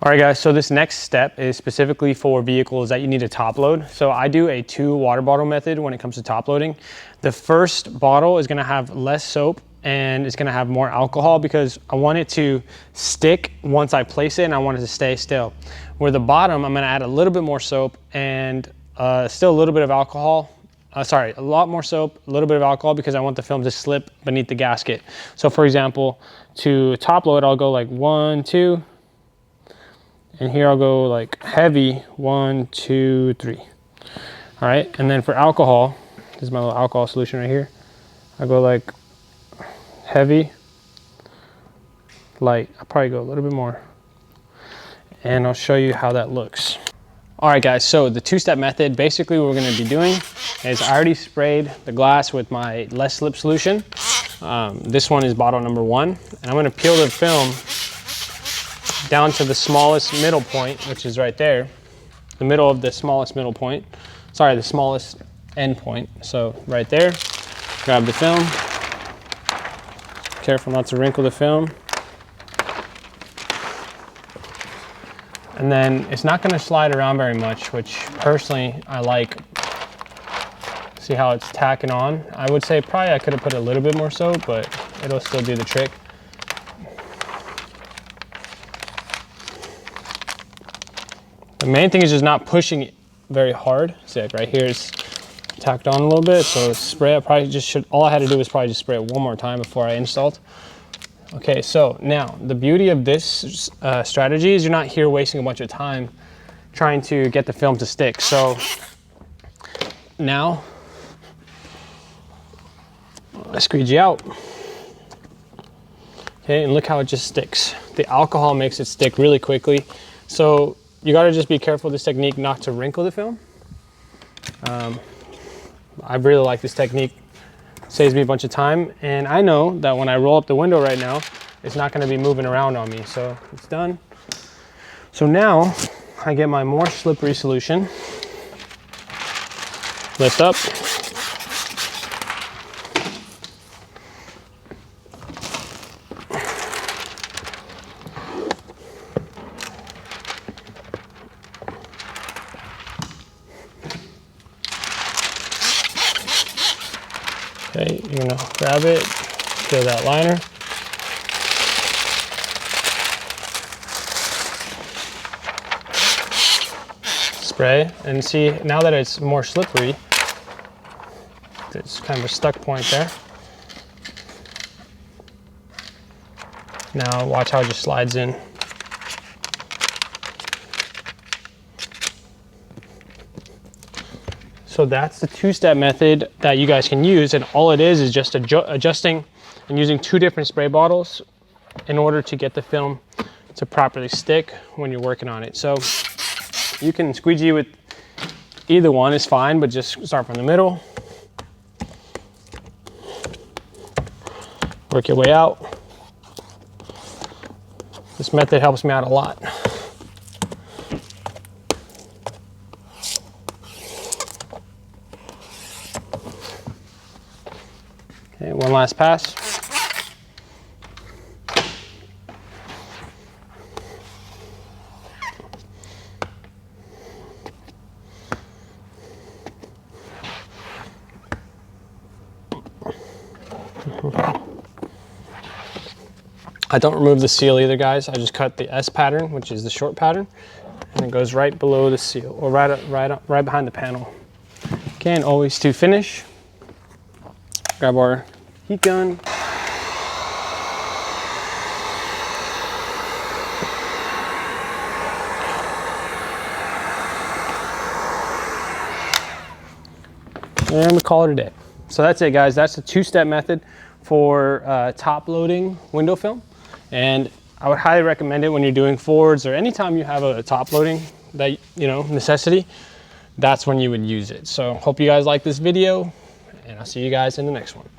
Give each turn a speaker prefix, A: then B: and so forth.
A: All right guys, so this next step is specifically for vehicles that you need to top load. So I do a 2 water bottle method when it comes to top loading. The first bottle is gonna have less soap and it's gonna have more alcohol because I want it to stick once I place it and I want it to stay still. Where the bottom, I'm gonna add a little bit more soap and still a little bit of alcohol. Sorry, a lot more soap, a little bit of alcohol because I want the film to slip beneath the gasket. So for example, to top load, I'll go like 1, 2, and here I'll go like heavy, 1, 2, 3. All right, and then for alcohol, this is my little alcohol solution right here. I go like heavy, light. I'll probably go a little bit more. And I'll show you how that looks. All right guys, so the 2-step method, basically what we're gonna be doing is I already sprayed the glass with my less slip solution. This one is bottle number 1. And I'm gonna peel the film down to the smallest middle point, which is right there. The middle of the smallest middle point. Sorry, the smallest end point. So right there, grab the film. Careful not to wrinkle the film. And then it's not gonna slide around very much, which personally I like. See how it's tacking on? I would say probably I could have put a little bit more soap, but it'll still do the trick. The main thing is just not pushing it very hard. See, like right here is tacked on a little bit, so spray it. Probably just should, all I had to do was probably just spray it one more time before I installed. Okay, so now the beauty of this strategy is you're not here wasting a bunch of time trying to get the film to stick. So now I squeegee out. Okay, and look how it just sticks. The alcohol makes it stick really quickly. So you gotta just be careful with this technique not to wrinkle the film. I really like this technique. Saves me a bunch of time, and I know that when I roll up the window right now, it's not gonna be moving around on me, so it's done. So now I get my more slippery solution. Lift up. Okay, you're gonna grab it, fill that liner. Spray, and see, now that it's more slippery, there's kind of a stuck point there. Now watch how it just slides in. So that's the 2-step method that you guys can use, and all it is just adjusting and using 2 different spray bottles in order to get the film to properly stick when you're working on it. So you can squeegee with either one is fine, but just start from the middle. Work your way out. This method helps me out a lot. Okay, one last pass. I don't remove the seal either, guys. I just cut the S pattern, which is the short pattern, and it goes right below the seal, or right behind the panel. Okay, and always to finish, grab our heat gun. And we call it a day. So that's it, guys. That's the 2-step method for top loading window film. And I would highly recommend it when you're doing Fords or anytime you have a top loading that, necessity, that's when you would use it. So hope you guys like this video, and I'll see you guys in the next one.